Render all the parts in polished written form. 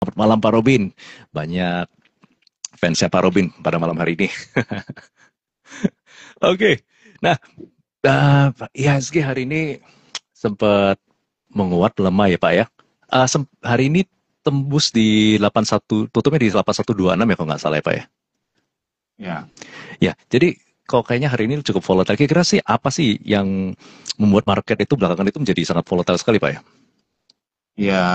Selamat malam Pak Robin. Banyak fansnya Pak Robin pada malam hari ini. Oke. Nah, IHSG hari ini sempat menguat melemah ya Pak ya. Hari ini tembus di 81, tutupnya di 8126 ya kalau nggak salah ya Pak ya. Ya, Ya, jadi kok kayaknya hari ini cukup volatile. Kira-kira sih apa sih yang membuat market itu belakangan itu menjadi sangat volatile sekali Pak ya? ya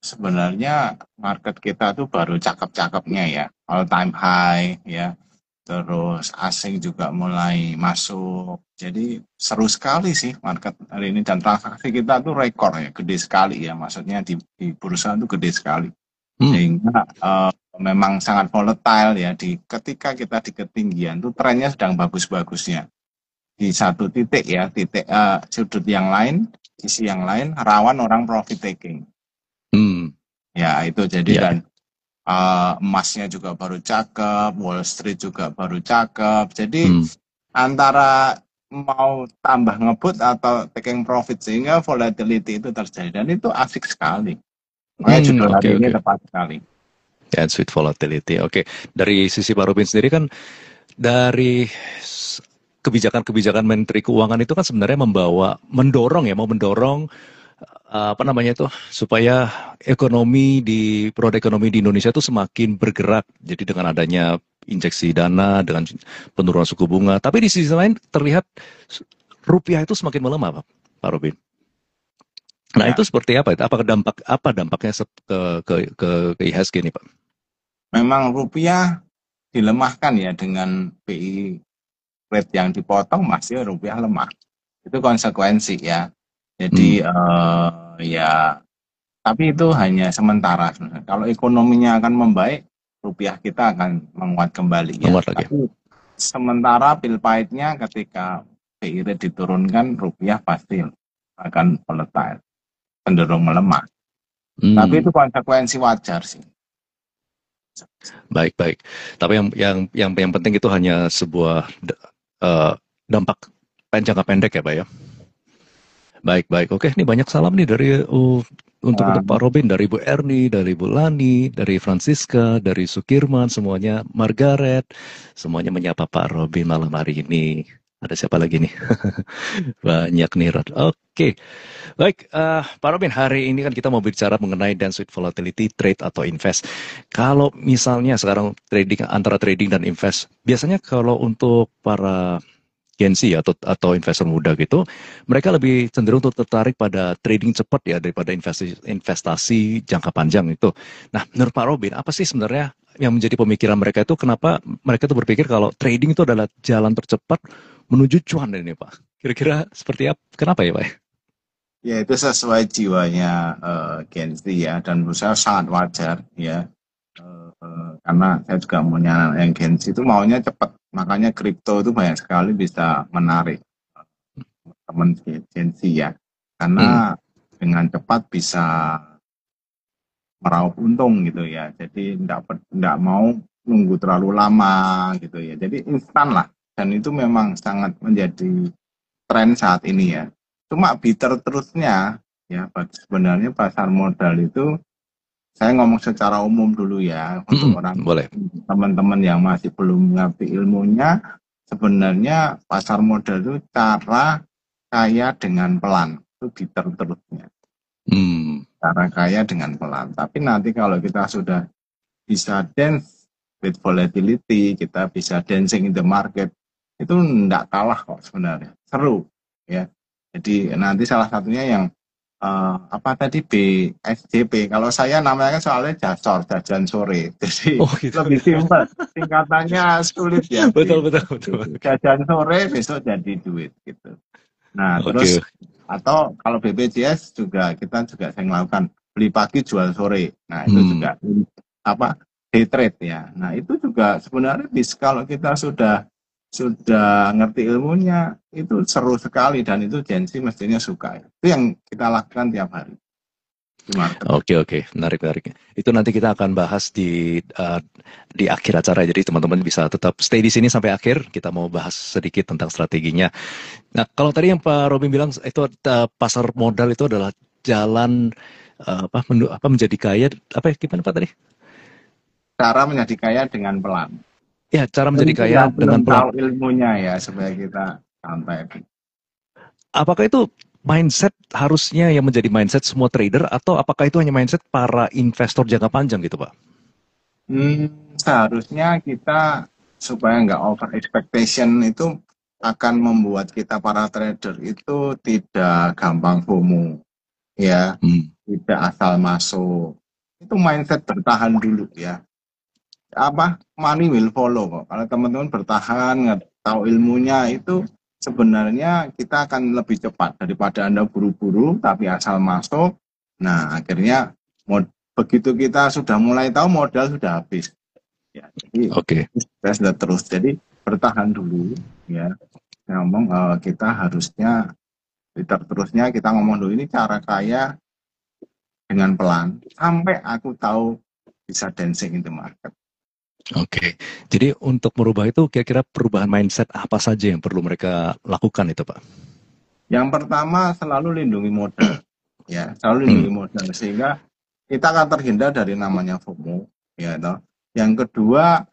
sebenarnya market kita tuh baru cakep-cakepnya ya, all time high ya, terus asing juga mulai masuk. Jadi seru sekali sih market hari ini dan transaksi kita tuh rekor ya, gede sekali ya, maksudnya di bursa tuh gede sekali. Hmm, Sehingga memang sangat volatile ya, ketika kita di ketinggian tuh trennya sedang bagus-bagusnya. Di satu titik ya, titik sudut yang lain, sisi yang lain rawan orang profit taking. hmm, Ya, itu jadi ya, dan ya. emasnya juga baru cakep, Wall Street juga baru cakep. Jadi Hmm, antara mau tambah ngebut atau taking profit sehingga volatility itu terjadi dan itu asik sekali. Makanya judul oke, hari ini oke. tepat sekali. And sweet volatility. Oke, dari sisi Pak Robin sendiri kan dari kebijakan-kebijakan Menteri Keuangan itu kan sebenarnya mau mendorong apa namanya itu supaya produk ekonomi di Indonesia itu semakin bergerak. Jadi dengan adanya injeksi dana, dengan penurunan suku bunga. Tapi di sisi lain terlihat rupiah itu semakin melemah, Pak Robin. Nah itu Ya, seperti apa? Apa dampaknya ke IHSG nih, Pak? memang rupiah dilemahkan ya dengan BI rate yang dipotong masih rupiah lemah. Itu konsekuensi ya. Hmm, Jadi ya tapi itu hanya sementara sebenarnya. Kalau ekonominya akan membaik, rupiah kita akan menguat kembali ya. menguat lagi. Tapi sementara pil pahitnya ketika BI rate diturunkan, rupiah pasti akan volatile, cenderung melemah. Tapi Hmm. itu konsekuensi wajar sih. Baik, baik. Tapi yang penting itu hanya sebuah eh, dampak jangka pendek ya, Pak ya. Baik, baik. Oke, ini banyak salam nih dari untuk Nah, Pak Robin, dari Bu Erni, dari Bu Lani, dari Francisca, dari Sukirman, semuanya Margaret, semuanya menyapa Pak Robin malam hari ini. Ada siapa lagi nih? Banyak nih, Rod. Oke, baik, Pak Robin, hari ini kan kita mau bicara mengenai dance with volatility, trade atau invest. Kalau misalnya sekarang antara trading dan invest, biasanya kalau untuk para Gen Z atau investor muda gitu, mereka lebih cenderung untuk tertarik pada trading cepat ya daripada investasi jangka panjang itu. Nah, menurut Pak Robin, apa sih sebenarnya yang menjadi pemikiran mereka itu kenapa mereka itu berpikir kalau trading itu adalah jalan tercepat menuju cuan ini, Pak? Kira-kira seperti apa? Kenapa ya, Pak? ya itu sesuai jiwanya Gen Z ya, dan menurut saya sangat wajar ya. Karena saya juga punya anak yang Gen Z itu maunya cepat, makanya kripto itu banyak sekali bisa menarik teman Gen Z ya, Hmm, karena dengan cepat bisa meraup untung gitu ya, jadi enggak mau nunggu terlalu lama gitu ya, jadi instan lah, dan itu memang sangat menjadi tren saat ini ya. Cuma bitter truth-nya ya, sebenarnya pasar modal itu, saya ngomong secara umum dulu ya, untuk orang boleh. teman-teman yang masih belum mengerti ilmunya, sebenarnya pasar modal itu cara kaya dengan pelan, itu bitter truth-nya. Hmm, Cara kaya dengan pelan. Tapi nanti kalau kita sudah bisa dance with volatility, kita bisa dancing in the market, itu enggak kalah kok sebenarnya. Seru ya. Jadi nanti salah satunya yang apa tadi, BSJP. Kalau saya namanya kan soalnya Jasor, jajan sore. Jadi oh gitu. lebih simpel. Singkatannya sulit ya, Betul, betul, betul. Oke, jajan sore besok jadi duit gitu. Nah, terus oke. atau kalau BPJS juga kita juga sering melakukan beli pagi jual sore. Nah, itu Hmm. juga apa, day trade ya. Nah, itu juga sebenarnya kalau kita sudah ngerti ilmunya, itu seru sekali dan itu Gen Z mestinya suka. Itu yang kita lakukan tiap hari di market. Oke, oke, menarik, menarik. Itu nanti kita akan bahas di akhir acara. Jadi teman-teman bisa tetap stay di sini sampai akhir. Kita mau bahas sedikit tentang strateginya. Nah, kalau tadi yang Pak Robin bilang itu pasar modal itu adalah jalan menjadi kaya, apa gimana Pak tadi? Cara menjadi kaya dengan pelan. Ya, cara menjadi Tentu kaya yang dengan belum pelan. tahu ilmunya ya, supaya kita santai. Apakah itu mindset harusnya yang menjadi mindset semua trader atau apakah itu hanya mindset para investor jangka panjang gitu, Pak? Seharusnya kita supaya nggak over expectation itu akan membuat kita para trader itu tidak gampang FOMO, ya, Hmm. tidak asal masuk. Itu mindset bertahan dulu ya. Apa money will follow kok. Kalau teman-teman bertahan, nggak tahu ilmunya itu sebenarnya kita akan lebih cepat daripada Anda buru-buru tapi asal masuk. Nah, akhirnya begitu kita sudah mulai tahu modal sudah habis. Ya, jadi Oke. saya sudah terus. Jadi bertahan dulu ya. Saya ngomong kita harusnya terusnya kita ngomong dulu ini cara kaya dengan pelan sampai aku tahu bisa dancing in the market. Oke. Jadi untuk merubah itu kira-kira perubahan mindset apa saja yang perlu mereka lakukan itu, Pak? Yang pertama selalu lindungi modal, ya, selalu Hmm. lindungi modal sehingga kita akan terhindar dari namanya FOMO, ya toh. Yang kedua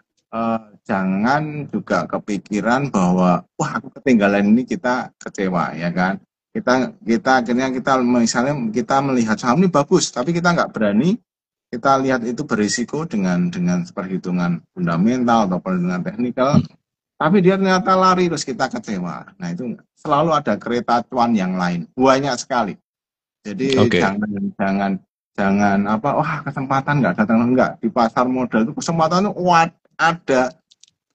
jangan juga kepikiran bahwa wah aku ketinggalan ini, kita kecewa ya kan. Kita akhirnya kita misalnya kita melihat saham ini bagus, tapi kita nggak berani, kita lihat itu berisiko dengan perhitungan fundamental atau perhitungan teknikal, Hmm. tapi dia ternyata lari terus kita kecewa. Nah itu selalu ada kereta cuan yang lain, banyak sekali. Jadi Oke. jangan apa, wah kesempatan nggak datang, enggak. Di pasar modal itu kesempatan itu ada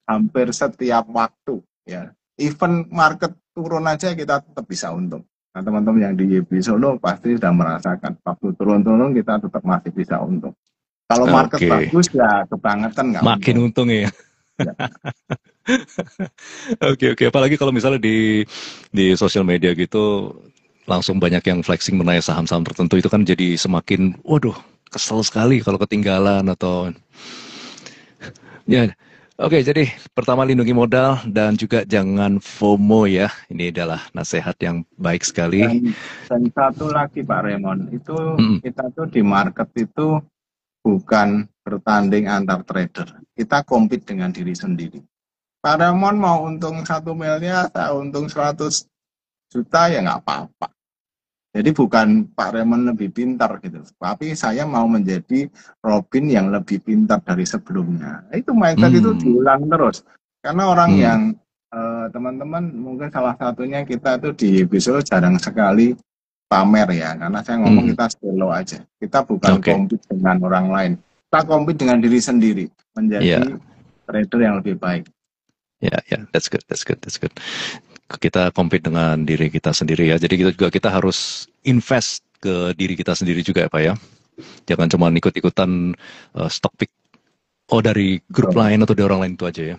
hampir setiap waktu ya. Even market turun aja kita tetap bisa untung. Nah teman-teman yang di YB Solo pasti sudah merasakan waktu turun-turun kita tetap masih bisa untung. Kalau market Oke. bagus ya kebangetan nggak Makin untung. untung ya. Ya, Oke, oke. Apalagi kalau misalnya di sosial media gitu langsung banyak yang flexing mengenai saham-saham tertentu itu kan jadi semakin waduh, kesel sekali kalau ketinggalan atau ya. Oke, jadi pertama lindungi modal dan juga jangan FOMO ya. Ini adalah nasihat yang baik sekali. dan satu lagi Pak Raymond, itu Mm-mm. kita tuh di market itu bukan bertanding antar trader. Kita compete dengan diri sendiri. Pak Raymond mau untung 1 miliar, saya untung 100 juta ya nggak apa-apa. Jadi bukan Pak Raymond lebih pintar gitu, tapi saya mau menjadi Robin yang lebih pintar dari sebelumnya. Itu mindset itu Hmm. diulang terus. Karena orang Hmm. yang teman-teman mungkin salah satunya kita tuh di episode jarang sekali pamer ya, karena saya ngomong Hmm. kita solo aja. Kita bukan Oke. compete dengan orang lain. Kita compete dengan diri sendiri, Ya, menjadi trader yang lebih baik. ya, ya. That's good, that's good, that's good. Kita compete dengan diri kita sendiri ya. Jadi kita harus invest ke diri kita sendiri juga ya Pak ya. Jangan cuma ikut-ikutan stock pick dari grup So, lain atau dari orang lain itu aja ya.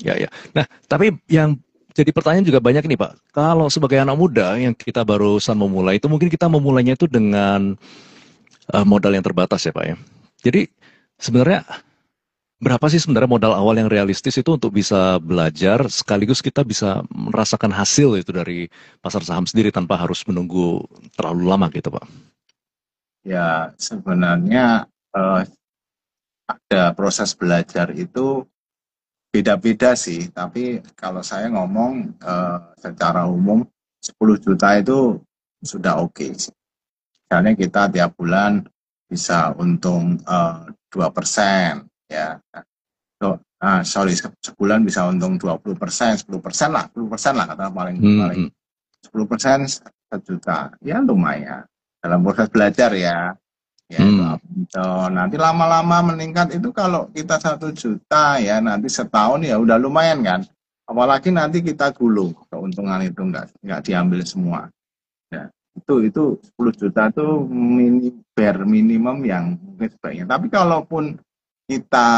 Ya, ya. Nah, tapi yang jadi pertanyaan juga banyak nih Pak. Kalau sebagai anak muda yang kita barusan memulai itu mungkin kita memulainya itu dengan modal yang terbatas ya Pak ya. Jadi sebenarnya berapa sih sebenarnya modal awal yang realistis itu untuk bisa belajar sekaligus kita bisa merasakan hasil itu dari pasar saham sendiri tanpa harus menunggu terlalu lama gitu Pak? ya sebenarnya ada proses belajar itu beda-beda sih, tapi kalau saya ngomong secara umum 10 juta itu sudah oke sih. Misalnya kita tiap bulan bisa untung 2% ya. Sorry, sebulan bisa untung 20%, 10% lah, 10% lah kata paling Hmm, paling hmm. 10% 1 juta. Ya lumayan. Dalam proses belajar ya. Ya itu Hmm. apa itu nanti lama-lama meningkat itu, kalau kita 1 juta ya nanti setahun ya udah lumayan kan, apalagi nanti kita gulung keuntungan itu nggak diambil semua ya. Itu 10 juta itu bare minimum yang mungkin sebaiknya, tapi kalaupun kita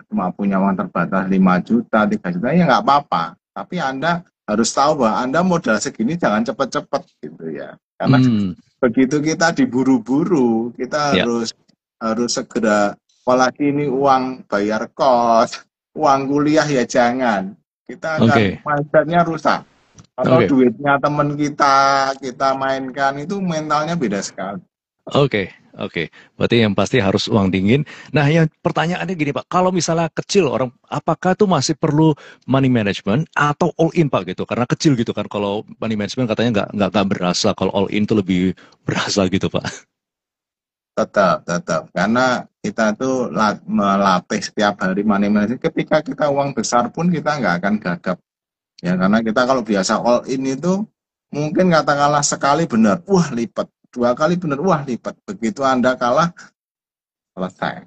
cuma punya uang terbatas 5 juta 3 juta ya nggak apa-apa, tapi Anda harus tahu bahwa Anda modal segini jangan cepet-cepet gitu ya, karena Hmm. begitu kita diburu-buru, kita Ya, harus segera, apalagi ini uang bayar kos, uang kuliah ya jangan. Kita akan oke. mindsetnya rusak. Atau Oke, duitnya teman kita, kita mainkan, itu mentalnya beda sekali. oke, oke. Berarti yang pasti harus uang dingin. Nah, yang pertanyaannya gini Pak, kalau misalnya kecil orang, apakah tuh masih perlu money management atau all in Pak gitu? Karena kecil gitu kan, kalau money management katanya nggak berasa, kalau all in tuh lebih berasa gitu Pak. Tetap. Karena kita tuh melatih setiap hari money management. Ketika kita uang besar pun kita nggak akan gagap. Ya, karena kita kalau biasa all in itu mungkin katakanlah sekali benar, wah lipat. Dua kali benar, wah lipat. Begitu Anda kalah, selesai.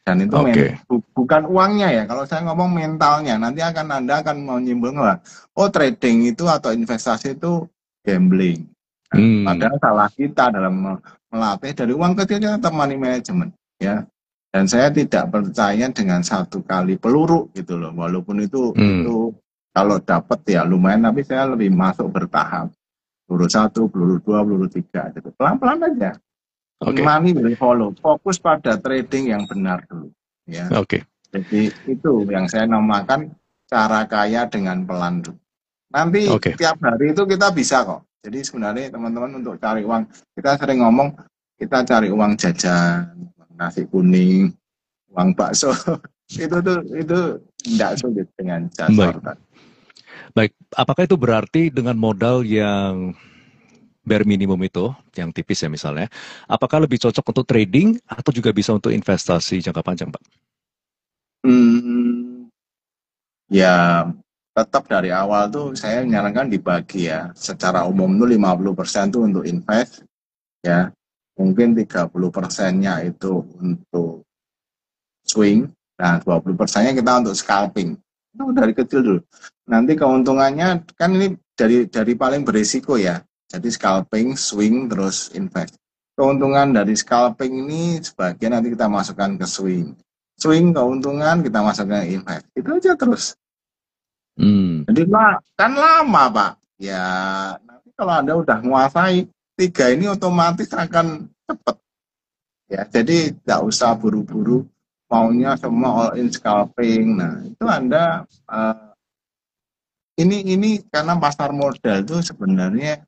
Dan itu Oke. bukan uangnya ya. Kalau saya ngomong mentalnya, nanti Anda akan menyimpulkan lah, oh trading itu atau investasi itu gambling. Nah, Hmm, padahal salah kita dalam melatih dari uang kecilnya tetap money management ya. Dan saya tidak percaya dengan satu kali peluru gitu loh. Walaupun hmm, itu kalau dapat ya lumayan, tapi saya lebih masuk bertahap. Peluru satu, peluru dua, peluru tiga, gitu. Pelan-pelan aja. oke, Money will follow. Fokus pada trading yang benar dulu. Ya, oke, jadi itu yang saya namakan cara kaya dengan pelan dulu. Nanti oke. tiap hari itu kita bisa kok. Jadi sebenarnya teman-teman untuk cari uang, kita sering ngomong kita cari uang jajan, uang nasi kuning, uang bakso. Itu tidak sulit dengan Baik, jasor tadi. baik. Apakah itu berarti dengan modal yang bare minimum itu, yang tipis ya misalnya, apakah lebih cocok untuk trading atau juga bisa untuk investasi jangka panjang, Pak? Hmm, ya tetap dari awal tuh saya menyarankan dibagi ya. Secara umum tuh 50% tuh untuk invest ya. Mungkin 30%-nya itu untuk swing. Nah, 20%-nya kita untuk scalping. Itu dari kecil dulu. Nanti keuntungannya kan ini dari paling berisiko ya. Jadi scalping, swing, terus invest. Keuntungan dari scalping ini sebagian nanti kita masukkan ke swing. Swing keuntungan kita masukkan ke invest. Itu aja terus. Hmm, Jadi kan lama Pak. Ya nanti kalau Anda udah menguasai tiga ini otomatis akan cepat. Ya, jadi nggak usah buru-buru maunya semua all in scalping. Nah, itu Anda ini karena pasar modal itu sebenarnya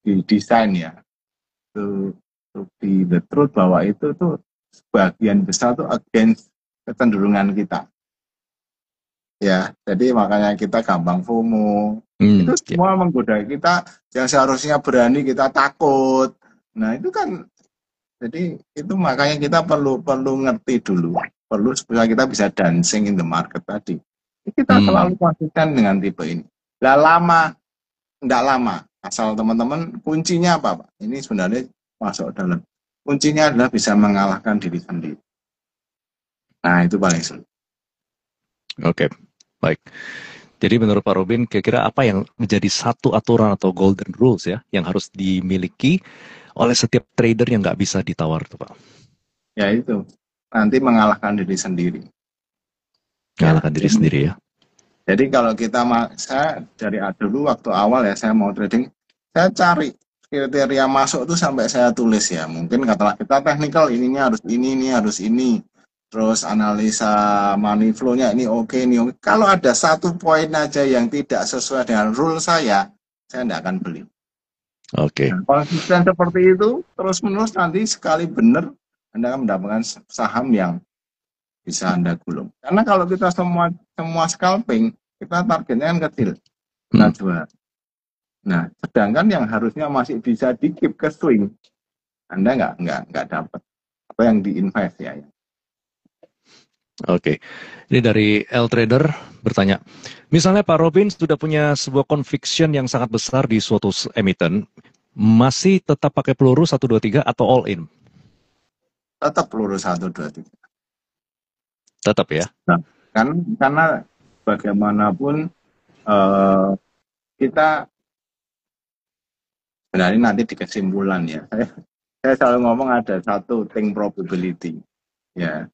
didesain ya to be the truth bahwa itu tuh sebagian besar tuh against kecenderungan kita. Ya, jadi makanya kita gampang FOMO. Itu ya, semua menggoda kita yang seharusnya berani kita takut. Nah, itu kan jadi itu makanya kita perlu perlu ngerti dulu, perlu supaya kita bisa dancing in the market tadi. Kita hmm, selalu konsisten dengan tipe ini. Lah lama, enggak lama. Asal teman-teman kuncinya apa, Pak? Ini sebenarnya masuk dalam. Kuncinya adalah bisa mengalahkan diri sendiri. Nah, itu paling sulit. oke, baik. Jadi menurut Pak Robin, kira-kira apa yang menjadi satu aturan atau golden rules ya, yang harus dimiliki oleh setiap trader yang nggak bisa ditawar tuh Pak? Ya itu. Nanti mengalahkan diri sendiri. Ya. Mengalahkan diri sendiri ya. Jadi kalau kita saya dari dulu waktu awal ya saya mau trading, saya cari kriteria masuk itu sampai saya tulis ya. Mungkin katalah kita technical ininya harus ini harus ini. Terus analisa money flow-nya ini oke ini oke. Kalau ada satu poin aja yang tidak sesuai dengan rule saya tidak akan beli. Oke. Nah, konsisten seperti itu terus menerus nanti sekali benar Anda akan mendapatkan saham yang bisa Anda gulung. Karena kalau kita semua semua scalping, kita targetnya kan kecil, kita Hmm, jual. Nah, sedangkan yang harusnya masih bisa di keep ke swing, Anda nggak dapat apa yang diinvest ya. oke. Ini dari L Trader bertanya, misalnya Pak Robin sudah punya sebuah conviction yang sangat besar di suatu emiten, masih tetap pakai peluru 1, 2, 3 atau all in? Tetap peluru 1, 2, 3. Tetap ya. Nah, karena bagaimanapun eh, kita sebenarnya nanti di kesimpulan ya. Saya selalu ngomong ada satu think probability. Ya,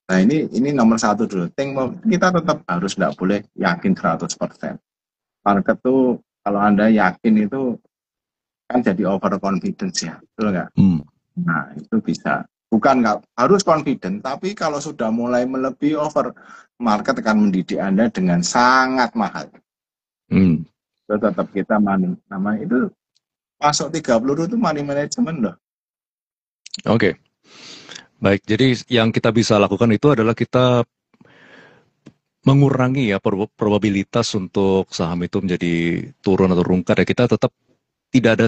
nah ini nomor satu dulu. Kita tetap harus tidak boleh yakin 100%. Market tuh kalau Anda yakin itu kan jadi overconfidence ya, betul nggak? Hmm, Nah itu bisa. Bukan nggak harus confident, tapi kalau sudah mulai melebihi over, market akan mendidik Anda dengan sangat mahal. hmm. itu tetap kita money. Namanya itu masuk 3 peluru itu money management loh. Oke, baik. Jadi yang kita bisa lakukan itu adalah kita mengurangi ya probabilitas untuk saham itu menjadi turun atau rungkat ya. Kita tetap tidak ada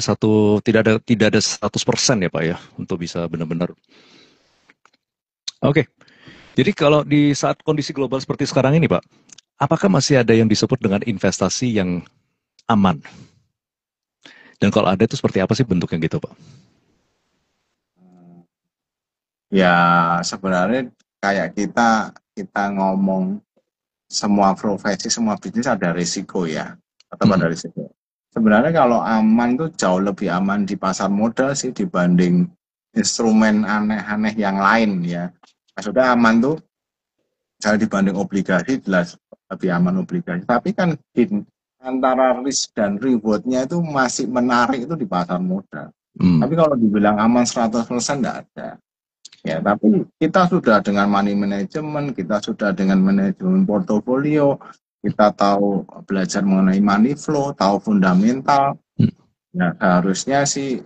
100% ya Pak ya untuk bisa benar-benar. Oke. Jadi kalau di saat kondisi global seperti sekarang ini Pak, apakah masih ada yang disebut dengan investasi yang aman? Dan kalau ada itu seperti apa sih bentuknya gitu Pak? Ya sebenarnya kayak kita ngomong semua profesi, semua bisnis ada risiko ya, tetap ada Hmm. risiko. Sebenarnya kalau aman tuh jauh lebih aman di pasar modal sih dibanding instrumen aneh-aneh yang lain ya. Maksudnya aman tuh misalnya dibanding obligasi jelas lebih aman obligasi. Tapi kan antara risk dan rewardnya itu masih menarik itu di pasar modal. Hmm. Tapi kalau dibilang aman 100% enggak ada. Ya, tapi kita sudah dengan money management, kita sudah dengan manajemen portofolio, kita tahu belajar mengenai money flow, tahu fundamental, Hmm. ya seharusnya sih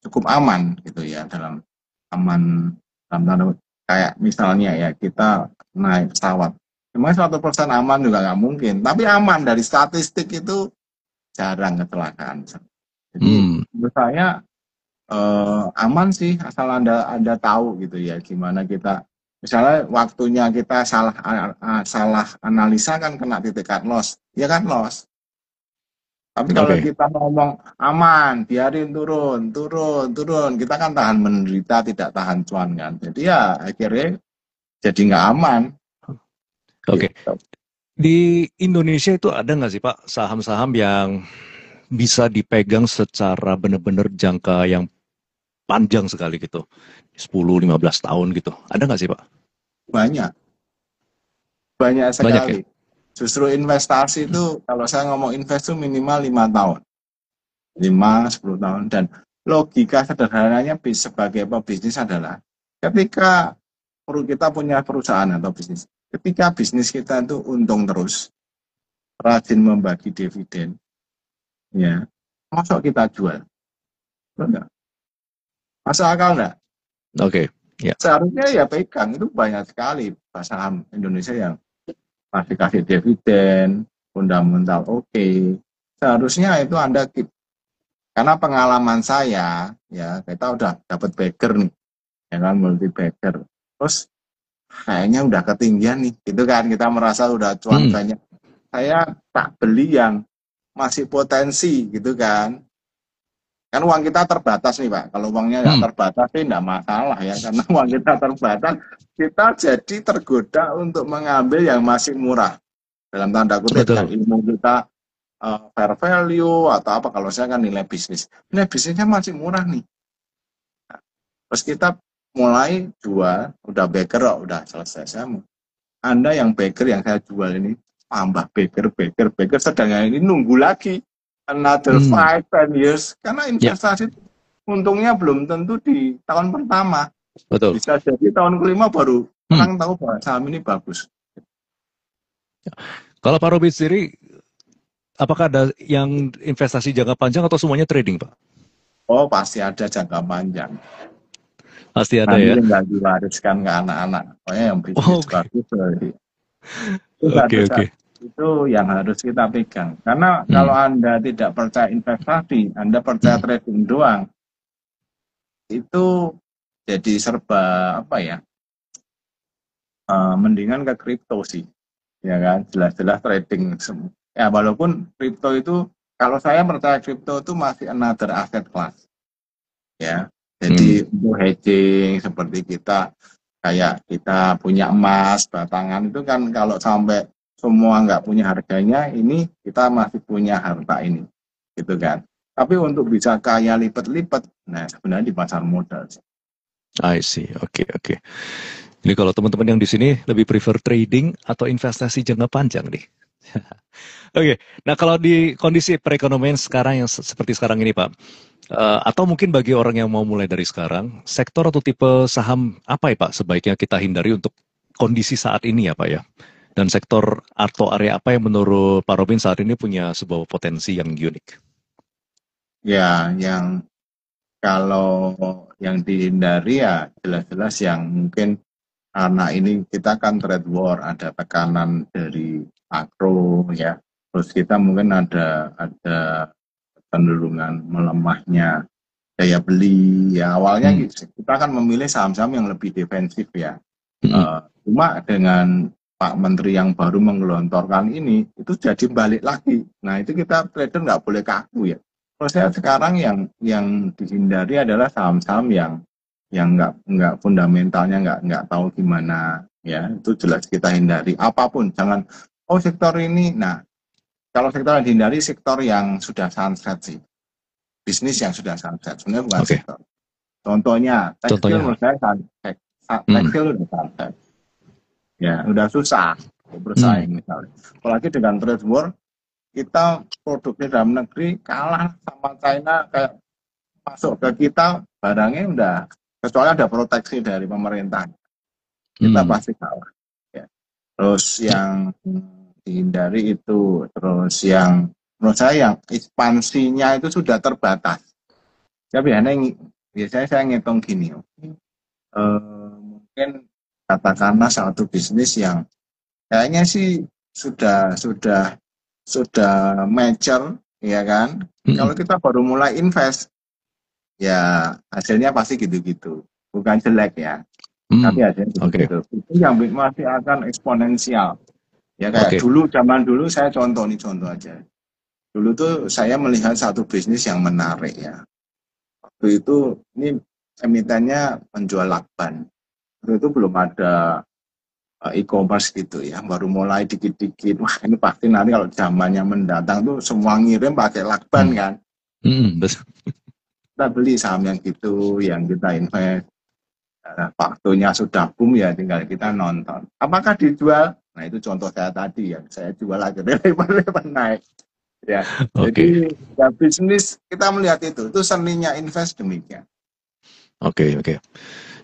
cukup aman gitu ya dalam aman dalam tanda kayak misalnya ya kita naik pesawat. Cuma 100% aman juga nggak mungkin, tapi aman dari statistik itu jarang kecelakaan. Jadi Hmm. menurut saya aman sih asal anda tahu gitu ya gimana kita misalnya waktunya kita salah analisa kan kena titik cut loss ya kan loss. Tapi kalau Oke. kita ngomong aman biarin turun turun turun kita kan tahan menderita tidak tahan cuan kan, jadi ya akhirnya jadi nggak aman Oke. gitu. Di Indonesia itu ada nggak sih Pak saham-saham yang bisa dipegang secara benar-benar jangka yang panjang sekali gitu, 10-15 tahun gitu, ada nggak sih Pak? banyak banyak Banyak ya? sekali. Justru investasi itu kalau saya ngomong invest itu minimal 5 tahun, 5-10 tahun. Dan logika sederhananya sebagai pebisnis adalah ketika kita punya perusahaan atau bisnis, ketika bisnis kita itu untung terus, rajin membagi dividen, ya, masuk kita jual, enggak? Masuk akal enggak? Oke, ya. Seharusnya ya pegang, itu banyak sekali saham Indonesia yang masih kasih dividen, fundamental oke. Seharusnya itu Anda keep. Karena pengalaman saya, ya kita udah dapat backer nih, ya kan multi backer. Terus kayaknya udah ketinggian nih, gitu kan kita merasa udah cuan Hmm. banyak. Saya tak beli yang masih potensi, gitu kan. Kan uang kita terbatas nih Pak. Kalau uangnya nggak Hmm. terbatas sih nggak masalah ya, karena uang kita terbatas, kita jadi tergoda untuk mengambil yang masih murah. Dalam tanda kutip yang Betul. ilmu kita fair value atau apa, kalau saya kan nilai bisnis. Nilai bisnisnya masih murah nih. Terus kita mulai jual, udah baker, udah selesai. Anda yang baker yang saya jual ini, tambah baker, sedangkan ini nunggu lagi another Hmm. 5-10 years, karena Ya, investasi untungnya belum tentu di tahun pertama, betul. bisa jadi tahun kelima baru Hmm. orang tahu bahwa saham ini bagus. Kalau Pak Robin sendiri, apakah ada yang investasi jangka panjang atau semuanya trading Pak? Oh pasti ada jangka panjang, Pasti ada nanti ya. tinggal diwariskan ke anak-anak. Pokoknya yang Oh, bisnis oke, bagus itu oke, oke. itu yang harus kita pegang. Karena kalau Hmm. Anda tidak percaya investasi, Anda percaya Hmm. trading doang, itu jadi serba apa ya? Mendingan ke kripto sih, ya kan? Jelas-jelas trading semua. Ya walaupun kripto itu, kalau saya percaya kripto itu masih another asset class, ya. Hmm. Jadi untuk hedging seperti kita kayak kita punya emas batangan itu kan kalau sampai semua nggak punya harganya, ini kita masih punya harta ini, gitu kan. Tapi untuk bisa kaya lipat-lipat, nah sebenarnya di pasar modal. I see. Oke, oke. Jadi kalau teman-teman yang di sini lebih prefer trading atau investasi jangka panjang nih. Oke, nah kalau di kondisi perekonomian sekarang yang seperti sekarang ini Pak, atau mungkin bagi orang yang mau mulai dari sekarang, sektor atau tipe saham apa ya Pak sebaiknya kita hindari untuk kondisi saat ini ya Pak ya? Dan sektor atau area apa yang menurut Pak Robin saat ini punya sebuah potensi yang unik? Ya, yang kalau yang dihindari ya jelas-jelas yang mungkin karena ini kita kan trade war, ada tekanan dari makro ya. Terus kita mungkin ada cenderungan melemahnya daya beli ya awalnya Hmm. kita akan memilih saham-saham yang lebih defensif ya. Hmm. Cuma dengan Pak Menteri yang baru menggelontorkan ini itu jadi balik lagi. Nah itu kita trader nggak boleh kaku ya. Kalau saya sekarang yang dihindari adalah saham-saham yang nggak fundamentalnya nggak tahu gimana ya itu jelas kita hindari apapun jangan oh sektor ini. Nah kalau sektor yang dihindari sektor yang sudah sunset sih bisnis yang sudah sunset sebenarnya bukan Oke. sektor. Contohnya tekstil Contohnya. menurut saya sunset. Tekstil udah sunset ya udah susah bersaing misalnya apalagi dengan trade war kita produknya dalam negeri kalah sama China kayak masuk ke kita barangnya udah kecuali ada proteksi dari pemerintah kita pasti kalah ya. Terus yang dihindari itu terus yang menurut saya yang ekspansinya itu sudah terbatas ya biasanya saya ngitung gini mungkin katakanlah satu bisnis yang kayaknya sih sudah mature ya kan kalau kita baru mulai invest ya hasilnya pasti gitu-gitu bukan jelek ya tapi hasilnya Oke. gitu-gitu itu yang masih akan eksponensial ya kayak Oke. zaman dulu saya contoh aja dulu tuh saya melihat satu bisnis yang menarik ya waktu itu ini emitennya menjual lakban waktu itu belum ada e-commerce gitu ya baru mulai dikit-dikit wah ini pasti nanti kalau zamannya mendatang tuh semua ngirim pakai lakban kan kita beli saham yang gitu yang kita invest waktunya sudah boom ya tinggal kita nonton apakah dijual nah itu contoh saya tadi yang saya jual akhirnya lebar-lebar naik ya jadi ya bisnis kita melihat itu seninya invest demikian. Oke.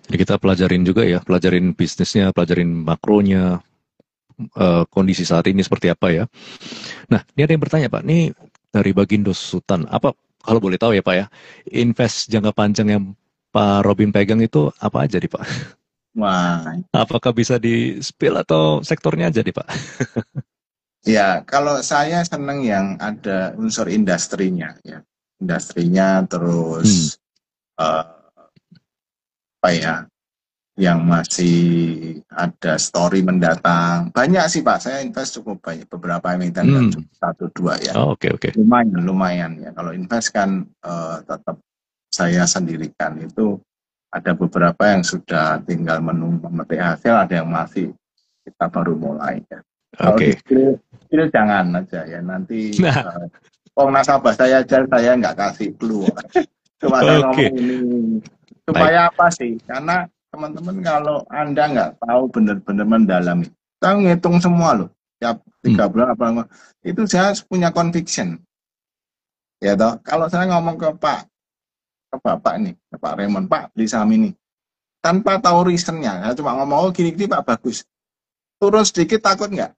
Jadi kita pelajarin juga ya, pelajarin bisnisnya, pelajarin makronya, kondisi saat ini seperti apa ya. Nah, ini ada yang bertanya Pak, ini dari Bagindo Sultan, apa kalau boleh tahu ya Pak ya, invest jangka panjang yang Pak Robin pegang itu apa aja nih Pak? Wah. Apakah bisa di spill atau sektornya aja nih Pak? Ya, kalau saya seneng yang ada unsur industrinya ya. Industrinya terus apa ya yang masih ada story mendatang banyak sih Pak saya invest cukup banyak beberapa emiten nggak cuma satu dua ya Oke. lumayan ya kalau invest kan tetap saya sendirikan itu ada beberapa yang sudah tinggal menunggu memetik hasil ada yang masih kita baru mulai ya kalau di skill jangan aja ya nanti nasabah saya aja saya nggak kasih clue cuma saya ngomong ini supaya apa sih karena teman-teman kalau Anda nggak tahu benar-benar mendalami, kita ngitung semua loh, tiap 3 bulan apa itu saya punya conviction, ya toh. Kalau saya ngomong ke Bapak nih, ke Pak Raymond, Pak beli saham ini, tanpa tahu reasonnya, saya cuma ngomong oh gini Pak bagus, turun sedikit takut nggak?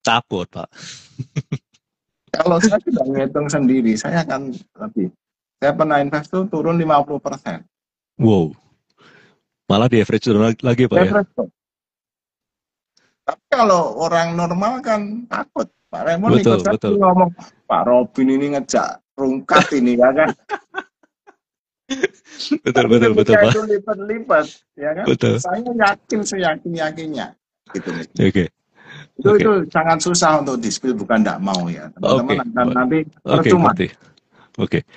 Takut Pak. Kalau saya sudah ngitung sendiri, saya akan lebih. Saya pernah invest tuh turun 50%. Wow. Malah di average lagi Pak ya. Tapi kalau orang normal kan takut. Pak Raymond ikut saya ngomong, Pak Robin ini ngejak rungkat ini ya kan. betul Pak. Itu lipat-lipat ya kan. Betul. Saya yakin seyakin-yakinnya gitu nih. Oke. Itu sangat susah untuk di-spill bukan enggak mau ya. Teman-teman akan nanti percuma. Oke.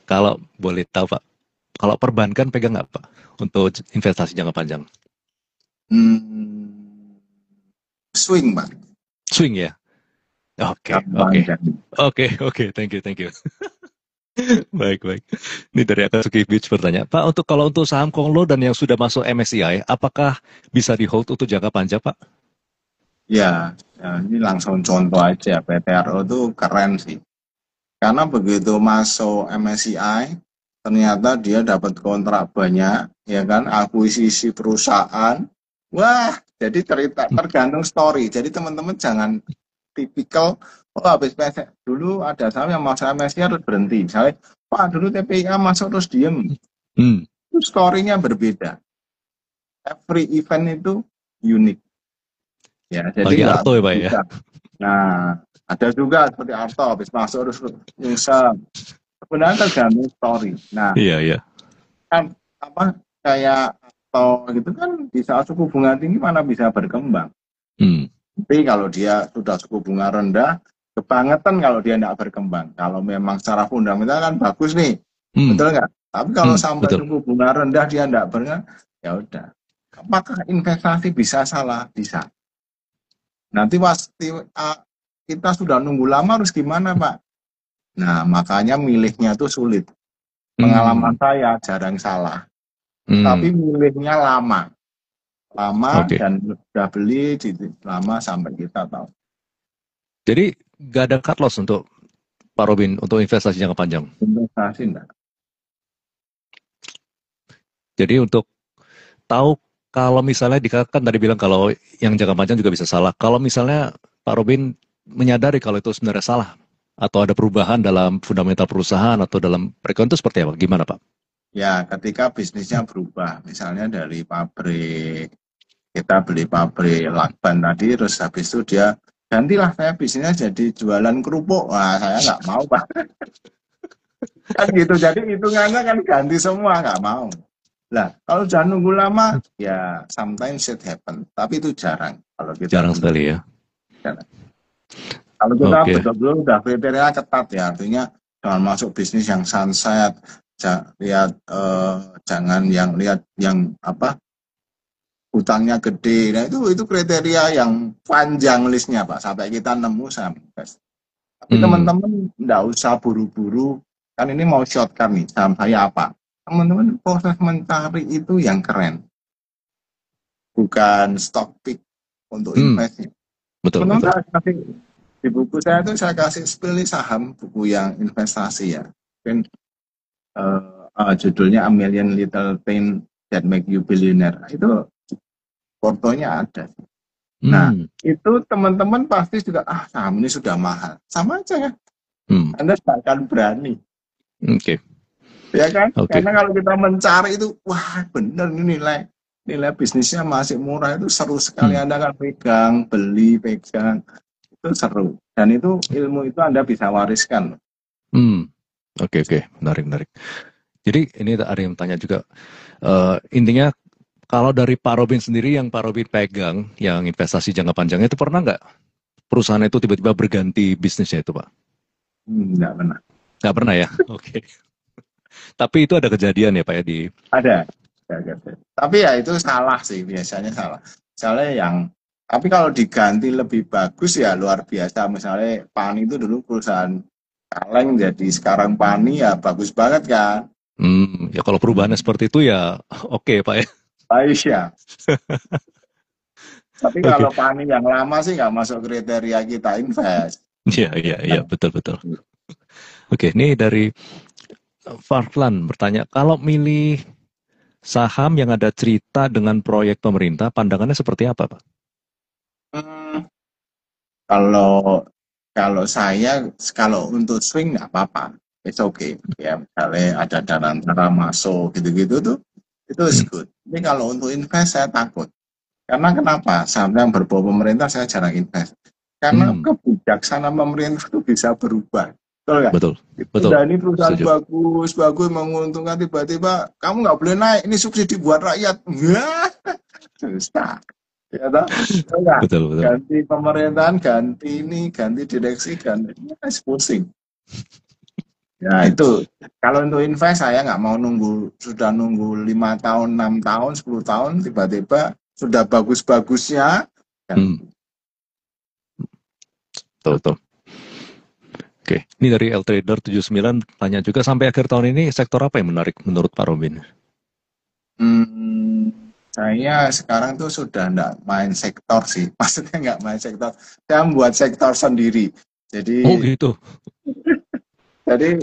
Kalau boleh tahu Pak, kalau perbankan pegang nggak Pak untuk investasi jangka panjang? Swing Pak. Swing ya. Oke. Thank you. Baik. Ini dari Akatsuki Beach bertanya, Pak, kalau untuk saham Konglo dan yang sudah masuk MSCI, apakah bisa di hold untuk jangka panjang, Pak? Ya, ini langsung contoh aja, PTRO itu keren sih. Karena begitu masuk MSCI, ternyata dia dapat kontrak banyak, ya kan, akuisisi perusahaan, wah Jadi cerita tergantung story. Jadi teman-teman jangan tipikal, oh habis PSS dulu ada saham yang masuk MSCI harus berhenti. Misalnya, Pak dulu TPIA masuk terus diem. Hmm. Itu story-nya berbeda. Every event itu unik. Ya, jadi Bagi nggak Arto ya Pak ya. bisa. Nah, ada juga seperti Arto habis masuk terus nyungsep. Sebenarnya tergantung story. Nah, Iya, iya. kan apa kayak Arto gitu kan di saat suku bunga tinggi mana bisa berkembang. Tapi kalau dia sudah suku bunga rendah, kebangetan kalau dia tidak berkembang. Kalau memang secara fundamental kan bagus nih, betul nggak? Tapi kalau sampai Betul. suku bunga rendah dia tidak berkembang, ya udah. Apakah investasi bisa salah? Bisa. Nanti pasti kita sudah nunggu lama harus gimana Pak? Nah makanya milihnya tuh sulit. Pengalaman saya jarang salah. Tapi milihnya lama. Oke. Dan sudah beli lama sampai kita tahu. Jadi nggak ada cut loss untuk Pak Robin untuk investasi jangka panjang? Investasi enggak. Jadi untuk tahu kalau misalnya dikatakan tadi bilang kalau yang jangka panjang juga bisa salah. Kalau misalnya Pak Robin menyadari kalau itu sebenarnya salah atau ada perubahan dalam fundamental perusahaan atau dalam perekonomian itu seperti apa? Gimana Pak? Ya, ketika bisnisnya berubah, misalnya dari pabrik, kita beli pabrik lakban tadi, terus habis itu dia gantilah saya bisnisnya jadi jualan kerupuk. Wah, saya nggak mau Pak. Kan gitu, jadi hitungannya kan ganti semua, nggak mau. Lah, kalau jangan nunggu lama, ya sometimes it happen. Tapi itu jarang. Kalau kita Jarang sekali ya. Jarang. Kalau kita betul-betul udah kriteria ketat ya, artinya jangan masuk bisnis yang sunset, jangan yang lihat yang apa utangnya gede. Nah itu kriteria yang panjang listnya Pak, sampai kita nemu sampai. Tapi teman-teman nggak usah buru-buru, kan ini mau shortcut nih, saham saya apa? Teman-teman proses mencari itu yang keren, bukan stock pick untuk investasi. Betul. Di buku saya itu saya kasih pilih saham, buku yang investasi ya. Mungkin judulnya A Million Little Things That Make You Billionaire. Itu fotonya ada. Nah, itu teman-teman pasti juga, saham ini sudah mahal. Sama aja ya. Anda tidak akan berani. Oke. Ya kan? Karena kalau kita mencari itu, wah bener ini nilai bisnisnya masih murah, itu seru sekali. Anda kan pegang, beli, pegang. Itu seru, dan itu ilmu itu Anda bisa wariskan. Oke, menarik. Jadi ini ada yang tanya juga, intinya kalau dari Pak Robin sendiri yang Pak Robin pegang, yang investasi jangka panjangnya itu pernah nggak perusahaan itu tiba-tiba berganti bisnisnya itu Pak? Nggak pernah. Nggak pernah ya? Oke. Tapi itu ada kejadian ya Pak ya di? Ada. Tapi ya itu salah sih, biasanya salah. Misalnya tapi kalau diganti lebih bagus ya luar biasa. Misalnya Pani itu dulu perusahaan kaleng, jadi sekarang Pani ya bagus banget kan. Ya kalau perubahannya seperti itu ya oke Pak ya. Baik ya. Tapi kalau Pani yang lama sih nggak masuk kriteria kita invest. Iya, betul. Oke, ini dari Farflan bertanya, kalau milih saham yang ada cerita dengan proyek pemerintah, pandangannya seperti apa Pak? Kalau saya, kalau untuk swing nggak apa-apa, it's okay. Ya, misalnya ada dana antara masuk gitu-gitu tuh, itu is good. Tapi kalau untuk invest saya takut. Karena kenapa? Saham yang berbau pemerintah saya jarang invest. Karena kebijaksanaan pemerintah itu bisa berubah. Betul nggak? Betul. Dan ini perusahaan bagus menguntungkan, tiba-tiba kamu nggak boleh naik, ini subsidi buat rakyat. Susah. Ya toh? Betul. Ganti pemerintahan, ganti direksi, pusing. Ya itu, kalau untuk invest saya nggak mau sudah nunggu 5 tahun, 6 tahun, 10 tahun, tiba-tiba sudah bagus-bagusnya. Betul. Oke, ini dari L-Trader 79 tanya juga, sampai akhir tahun ini sektor apa yang menarik menurut Pak Robin? Saya sekarang tuh sudah enggak main sektor sih, maksudnya enggak main sektor, saya membuat sektor sendiri. Jadi gitu. Jadi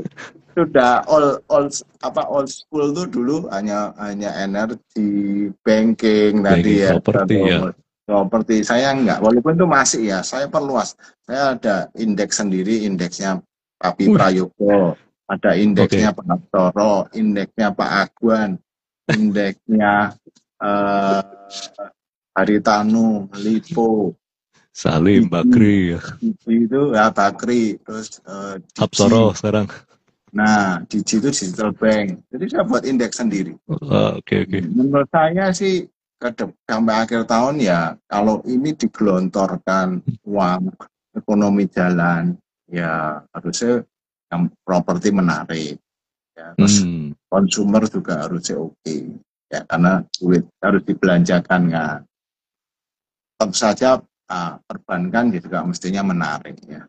sudah old school tuh dulu hanya energi, banking tadi ya, properti ya. Seperti saya enggak, walaupun itu masih ya, saya perluas. Saya ada indeks sendiri, indeksnya Papi Wih, Prayogo, ada oke. indeksnya Pak Toro, indeksnya Pak Agwan, indeksnya eh, Haritanu, Lipo, Salim, Didi, Bakri, Didi itu ya Bakri, terus Hapsoro Diji. sekarang. Nah, Diji itu digital bank. Jadi saya buat indeks sendiri. Oke, oke. Menurut saya sih sampai akhir tahun ya kalau ini digelontorkan uang ekonomi jalan ya harusnya yang properti menarik ya terus Hmm, konsumer juga harusnya oke ya karena duit harus dibelanjakan kan tentu saja perbankan juga mestinya menarik ya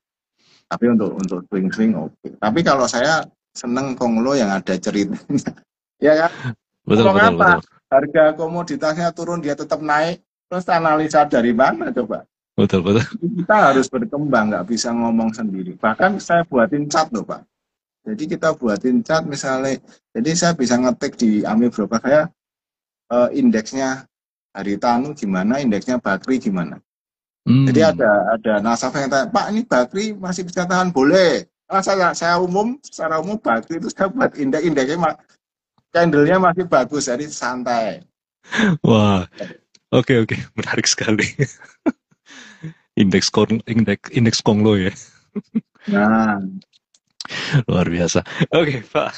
tapi untuk swing-swing oke tapi kalau saya seneng konglo yang ada ceritanya ya kan betul, ngomong betul, apa? betul. Harga komoditasnya turun, dia tetap naik. Terus analisa dari mana coba? Betul, betul. Kita harus berkembang, nggak bisa ngomong sendiri. Bahkan saya buatin cat loh, Pak. Jadi kita buatin cat misalnya, jadi saya bisa ngetik di Ami Broker saya indeksnya Haritanu gimana, indeksnya Bakri gimana. Jadi Hmm. ada nasabah yang tanya, Pak ini Bakri masih bisa tahan? Boleh. Nah, secara umum Bakri itu saya buat indeksnya candlenya masih bagus, jadi santai. Wah, oke, oke. Menarik sekali. Indeks Konglo ya. Nah, Luar biasa. Oke, Pak.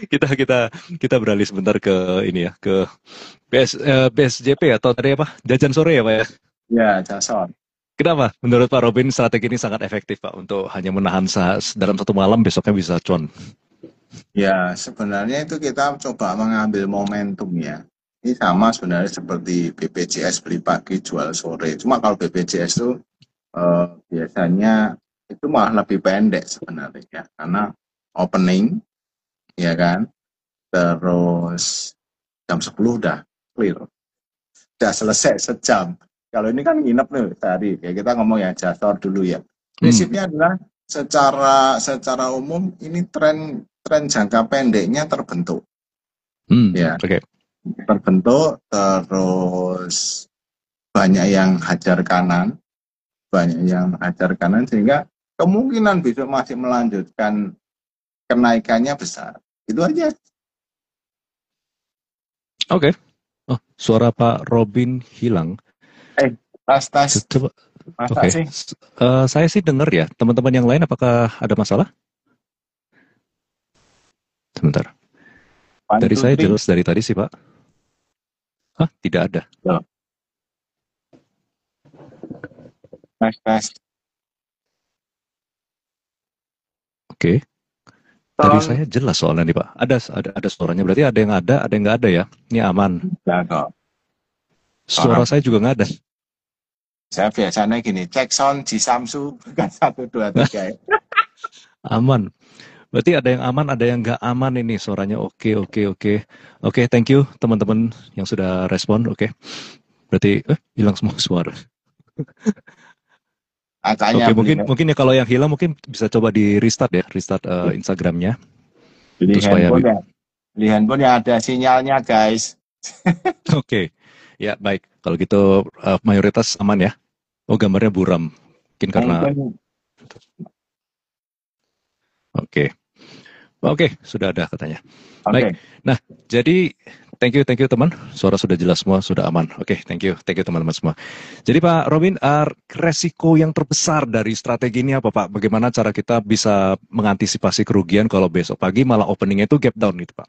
Kita kita kita beralih sebentar ke ini ya, ke BSJP atau tadi apa? Jajan sore ya, Pak ya. ya, Jason. Kenapa? Menurut Pak Robin strategi ini sangat efektif, Pak, untuk hanya menahan dalam satu malam besoknya bisa cuan. Ya, sebenarnya itu kita coba mengambil momentum ya. Ini sama sebenarnya seperti BPJS beli pagi jual sore. Cuma kalau BPJS itu biasanya itu malah lebih pendek sebenarnya ya. Karena opening ya kan, terus jam 10 udah clear, udah selesai sejam. Kalau ini kan nginep nih tadi, ya kita ngomong ya jasor dulu ya. Hmm, Prinsipnya adalah secara umum ini tren jangka pendeknya terbentuk ya oke. terbentuk terus banyak yang hajar kanan sehingga kemungkinan besok masih melanjutkan kenaikannya besar itu aja. Oke. Oh, suara Pak Robin hilang. eh tas tas Coba. masa Oke. sih Saya sih dengar ya. Teman-teman yang lain apakah ada masalah? Sebentar. one Dari two saya three jelas dari tadi sih, Pak. Hah, tidak ada. Loh, tes Oke. Dari tolong saya jelas soalnya nih, Pak. Ada suaranya. Berarti ada yang nggak ada ya. Ini aman. ya kok Suara orang saya juga nggak ada. saya biasanya gini cek sound di Samsu bukan 1 2 3 ya. Aman. Berarti ada yang aman, ada yang nggak aman ini suaranya. Oke, oke, oke. Oke, thank you teman-teman yang sudah respon. Oke. Berarti hilang semua suara. Makanya Oke, beli mungkin mungkin ya kalau yang hilang mungkin bisa coba di restart ya, restart Instagramnya. beli Itu supaya handphone ya beli handphone yang ada sinyalnya guys. oke. Ya, baik. Kalau gitu mayoritas aman ya. Oh, gambarnya buram. Mungkin karena Mungkin oke. Oke, sudah ada katanya. oke. Baik. Nah, jadi thank you teman. Suara sudah jelas semua, sudah aman. Oke, thank you teman-teman semua. Jadi Pak Robin, resiko yang terbesar dari strategi ini apa Pak? Bagaimana cara kita bisa mengantisipasi kerugian kalau besok pagi malah openingnya itu gap down gitu Pak?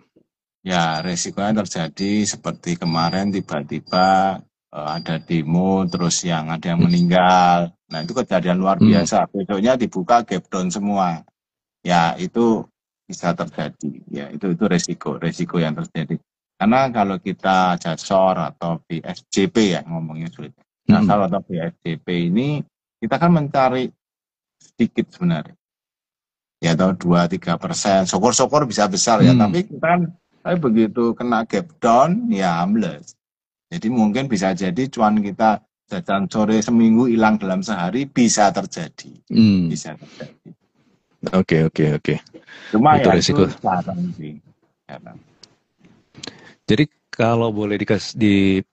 Ya, resikonya terjadi seperti kemarin tiba-tiba ada demo, terus ada yang meninggal. Nah, itu kejadian luar Hmm, biasa. Besoknya dibuka gap down semua. Ya, itu bisa terjadi. Ya, itu resiko yang terjadi. Karena kalau kita Jasor atau BSJP ya ngomongnya sulit. hmm, Jasor atau BSJP ini kita kan mencari sedikit sebenarnya. Ya, atau 2-3%. Syukur-syukur bisa besar ya, hmm. tapi begitu kena gap down, ya ambles. Jadi mungkin bisa jadi cuan kita jajan sore seminggu hilang dalam sehari bisa terjadi. Hmm. Bisa terjadi. Oke, oke, oke. Cuma Itu ya resiko. itu jarang sih. Jarang. Jadi kalau boleh dijelaskan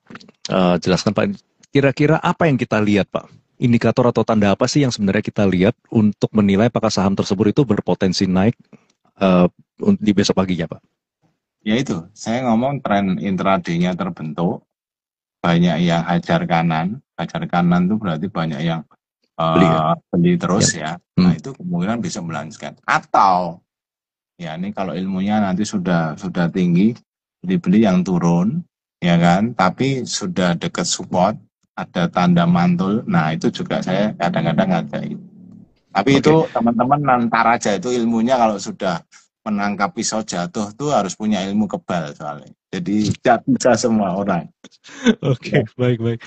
Pak, kira-kira apa yang kita lihat, Pak? Indikator atau tanda apa sih yang sebenarnya kita lihat untuk menilai apakah saham tersebut itu berpotensi naik eh, di besok paginya, Pak? Ya itu, saya ngomong tren intraday-nya terbentuk, banyak yang hajar kanan itu berarti banyak yang Beli ya? beli Ya. terus ya. Nah Hmm. itu kemungkinan bisa melanjutkan. Atau ya ini kalau ilmunya nanti sudah tinggi, dibeli yang turun, ya kan? Tapi sudah dekat support, ada tanda mantul. Nah itu juga saya kadang-kadang ngajain. Tapi Oke. itu teman-teman nantar aja, itu ilmunya kalau sudah menangkap pisau jatuh tuh harus punya ilmu kebal soalnya. Jadi tidak bisa semua orang. Oke, Ya. baik-baik.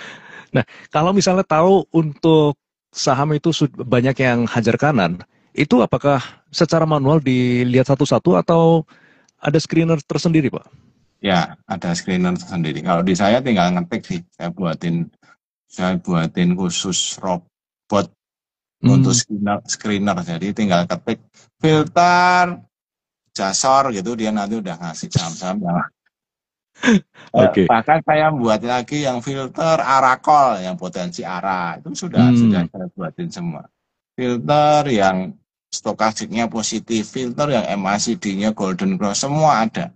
Nah, kalau misalnya tahu untuk saham itu banyak yang hajar kanan, itu apakah secara manual dilihat satu-satu atau ada screener tersendiri, Pak? Ya, ada screener sendiri. Kalau di saya tinggal ngetik sih. Saya buatin khusus robot untuk Hmm, screener. Jadi tinggal ketik filter jasor gitu, dia nanti udah ngasih saham-saham yang oke. bahkan saya buat lagi yang filter arakol yang potensi arah itu sudah Hmm, saya buatin semua. Filter yang stokastiknya positif, filter yang MACD-nya golden cross, semua ada.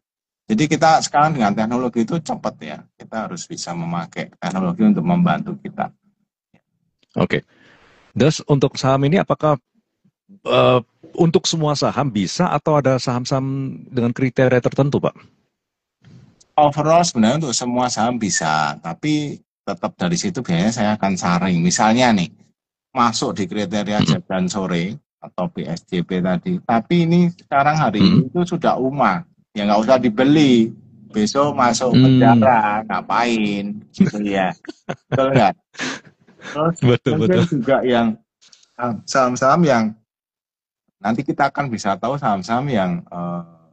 Jadi kita sekarang dengan teknologi itu cepat ya. Kita harus bisa memakai teknologi untuk membantu kita. oke. Terus untuk saham ini apakah eh, untuk semua saham bisa atau ada saham-saham dengan kriteria tertentu, Pak? Overall sebenarnya untuk semua saham bisa, tapi tetap dari situ biasanya saya akan saring. Misalnya nih, masuk di kriteria Hmm. jagan sore atau PSJP tadi, tapi ini sekarang hari Hmm. ini itu sudah UMA, ya nggak usah dibeli. Besok masuk Hmm. penjara, ngapain? Gitu ya. Betul nggak? Terus Betul, mungkin betul. juga yang saham-saham yang nanti kita akan bisa tahu saham-saham yang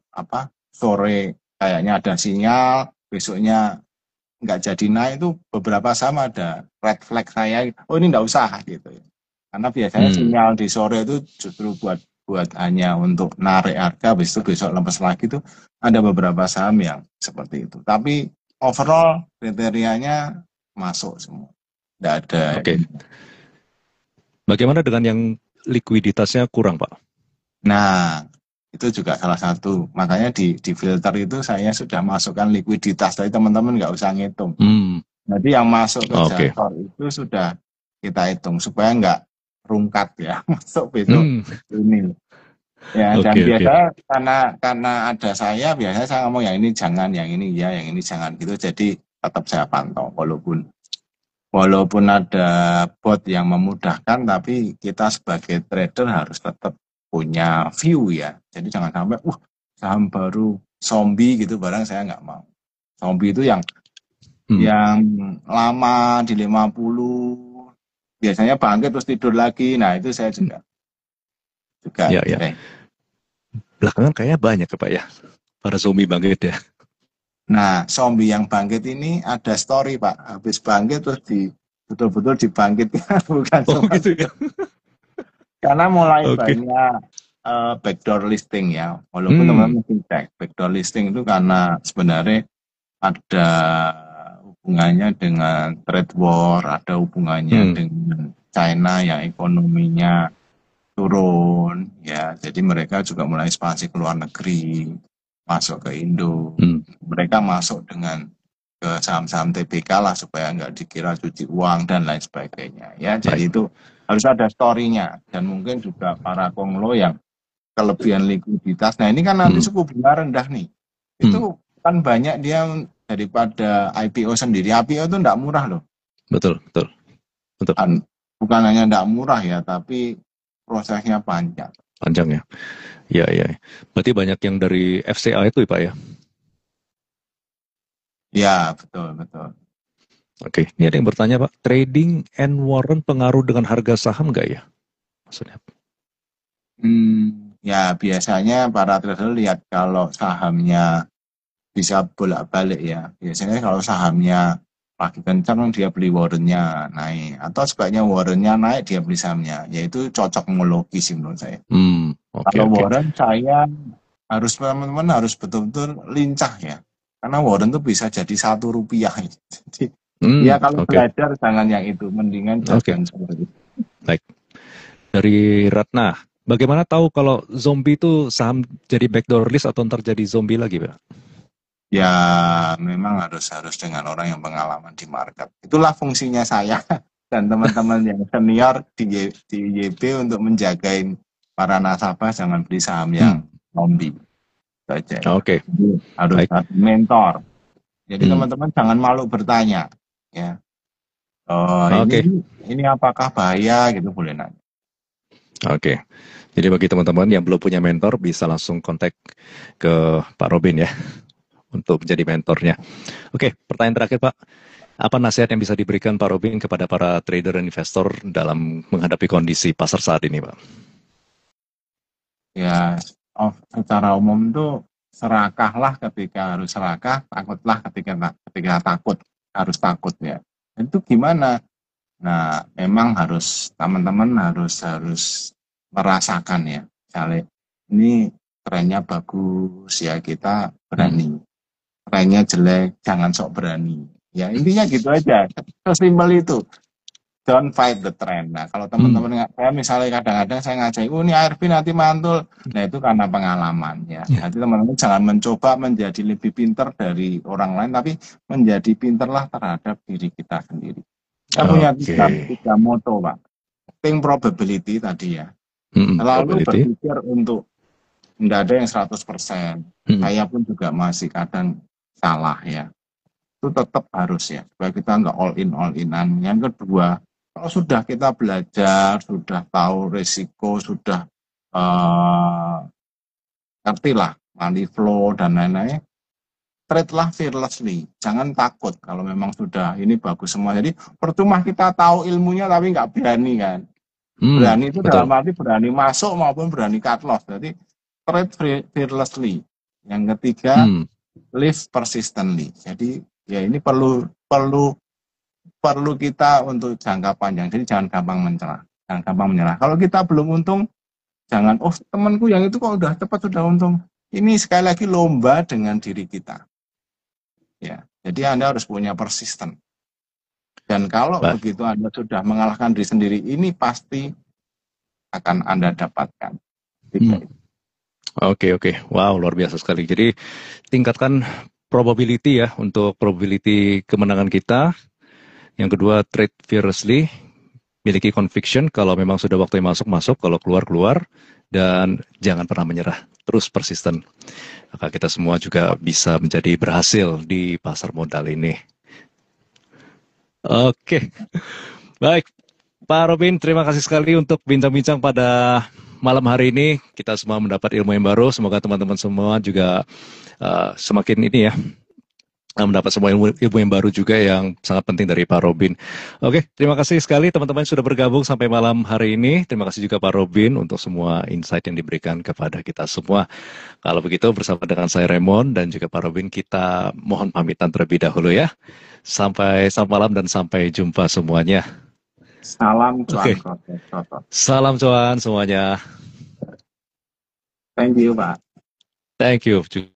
apa sore kayaknya ada sinyal, besoknya nggak jadi naik, itu beberapa saham ada red flag saya, oh ini nggak usah gitu ya. Karena biasanya Hmm. sinyal di sore itu justru buat buat hanya untuk narik harga, habis itu besok lepas lagi, itu ada beberapa saham yang seperti itu. Tapi overall kriterianya masuk semua, nggak ada Oke. ini. Bagaimana dengan yang likuiditasnya kurang, Pak? Nah, itu juga salah satu. Makanya di filter itu saya sudah masukkan likuiditas. Tapi teman-teman nggak usah ngitung. Hmm. Jadi yang masuk ke Oke. Jasor itu sudah kita hitung supaya nggak rungkat ya masuk besok Hmm. ini. Ya, dan Oke, oke. biasa karena ada saya, biasanya saya ngomong yang ini jangan, yang ini ya, yang ini jangan gitu. Jadi tetap saya pantau walaupun ada bot yang memudahkan, tapi kita sebagai trader harus tetap punya view ya. Jadi jangan sampai, saham baru zombie gitu, barang saya nggak mau. Zombie itu yang Hmm. yang lama di 50, biasanya bangkit terus tidur lagi. Nah itu saya juga Ya, ya. cek. Belakangan kayaknya banyak ya, Pak ya. Para zombie bangkit ya. Nah, zombie yang bangkit ini ada story Pak. Habis bangkit terus betul-betul dibangkitkan, bukan Oh cuma gitu ya. karena mulai Oke. banyak backdoor listing ya. Walaupun Hmm. teman-teman mungkin cek backdoor listing itu karena sebenarnya ada hubungannya dengan trade war, ada hubungannya Hmm. dengan China yang ekonominya turun ya. Jadi mereka juga mulai ekspansi ke luar negeri, masuk ke Indo. Hmm. Mereka masuk dengan ke saham-saham TBK lah supaya nggak dikira cuci uang dan lain sebagainya ya. Baik. Jadi itu harus ada story-nya, dan mungkin juga para konglo yang kelebihan likuiditas. Nah ini kan nanti Hmm. suku bunga rendah nih, Hmm. itu kan banyak dia daripada IPO sendiri. IPO itu nggak murah loh, Betul, betul, betul. kan bukan hanya nggak murah ya, tapi prosesnya panjang. Panjang ya. Ya, ya. Berarti banyak yang dari FCA itu ya, Pak ya. Ya betul betul. Oke. Ini ada yang bertanya, Pak. Trading and warrant pengaruh dengan harga saham nggak ya? Maksudnya. Ya biasanya para trader lihat kalau sahamnya bisa bolak-balik ya. Biasanya kalau sahamnya lagi kencang dia beli warrennya naik, atau sebaiknya warrennya naik dia beli sahamnya. Yaitu cocok mologi sih menurut saya. Hmm. Oke, Kalau oke. warren, saya harus teman-teman harus betul-betul lincah ya. Karena warren itu bisa jadi 1 rupiah. Jadi Ya kalau Oke. belajar jangan yang itu, mendingan Oke. dagang sendiri. Baik. Dari Ratna, bagaimana tahu kalau zombie itu saham jadi backdoor list atau ntar jadi zombie lagi, Pak? Ya memang harus harus dengan orang yang pengalaman di market. Itulah fungsinya saya dan teman-teman yang senior di YB untuk menjagain para nasabah jangan beli saham Hmm. yang zombie saja ya. Oke. Jadi harus Baik. ada mentor. Jadi Hmm. teman-teman jangan malu bertanya ya. Oh, Oke. ini apakah bahaya gitu boleh nanya. Oke. Jadi bagi teman-teman yang belum punya mentor bisa langsung kontak ke Pak Robin ya untuk menjadi mentornya. Oke, pertanyaan terakhir Pak. Apa nasihat yang bisa diberikan Pak Robin kepada para trader dan investor dalam menghadapi kondisi pasar saat ini, Pak? Ya, secara umum tuh serakahlah ketika harus serakah, takutlah ketika takut, harus takut ya. Itu gimana? Nah, memang harus teman-teman harus harus merasakan ya. Misalnya ini trennya bagus ya kita Hmm. berani. Trennya jelek, jangan sok berani. Ya intinya gitu aja. Sesimpel itu. Don't fight the trend. Nah, kalau Hmm. teman-teman saya misalnya kadang-kadang saya ngajak, oh ini ARB nanti mantul. Nah, itu karena pengalaman ya. Ya. Nanti teman-teman jangan mencoba menjadi lebih pinter dari orang lain, tapi menjadi pinterlah terhadap diri kita sendiri. Saya punya Oke. tiga moto, Pak. Think probability tadi ya. Hmm. Selalu Probability. berpikir untuk tidak ada yang 100%. Hmm. Saya pun juga masih kadang salah ya. Itu tetap harus ya, supaya kita nggak all-inan. Yang kedua, kalau sudah kita belajar, sudah tahu risiko, sudah ngerti lah money flow dan lain-lain, trade lah fearlessly. Jangan takut kalau memang sudah ini bagus semua. Jadi percuma kita tahu ilmunya tapi nggak berani kan. Hmm. Berani itu dalam Betul. arti berani masuk maupun berani cut loss. Jadi trade fearlessly. Yang ketiga, Hmm. live persistently. Jadi ya ini perlu perlu perlu kita untuk jangka panjang. Jadi jangan gampang menyerah. Jangan gampang menyerah. Kalau kita belum untung, jangan, oh temanku yang itu kok udah cepat sudah untung. Ini sekali lagi lomba dengan diri kita. Ya, jadi Anda harus punya persisten. Dan kalau Baik. begitu Anda sudah mengalahkan diri sendiri, ini pasti akan Anda dapatkan. Tiga Hmm. itu. Oke, oke. Wow, luar biasa sekali. Jadi tingkatkan probability ya untuk probability kemenangan kita. Yang kedua, trade fearlessly, miliki conviction kalau memang sudah waktunya masuk, masuk, kalau keluar, keluar, dan jangan pernah menyerah, terus persisten. Maka kita semua juga bisa menjadi berhasil di pasar modal ini. Oke, baik. Pak Robin, terima kasih sekali untuk bincang-bincang pada malam hari ini. Kita semua mendapat ilmu yang baru. Semoga teman-teman semua juga semakin ini ya, mendapat semua ilmu yang baru juga yang sangat penting dari Pak Robin. Oke, terima kasih sekali teman-teman sudah bergabung sampai malam hari ini. Terima kasih juga Pak Robin untuk semua insight yang diberikan kepada kita semua. Kalau begitu bersama dengan saya Raymond dan juga Pak Robin kita mohon pamitan terlebih dahulu ya. Sampai malam dan sampai jumpa semuanya. Salam cuan Oke, kotor. salam cuan semuanya. Thank you, Pak. Thank you.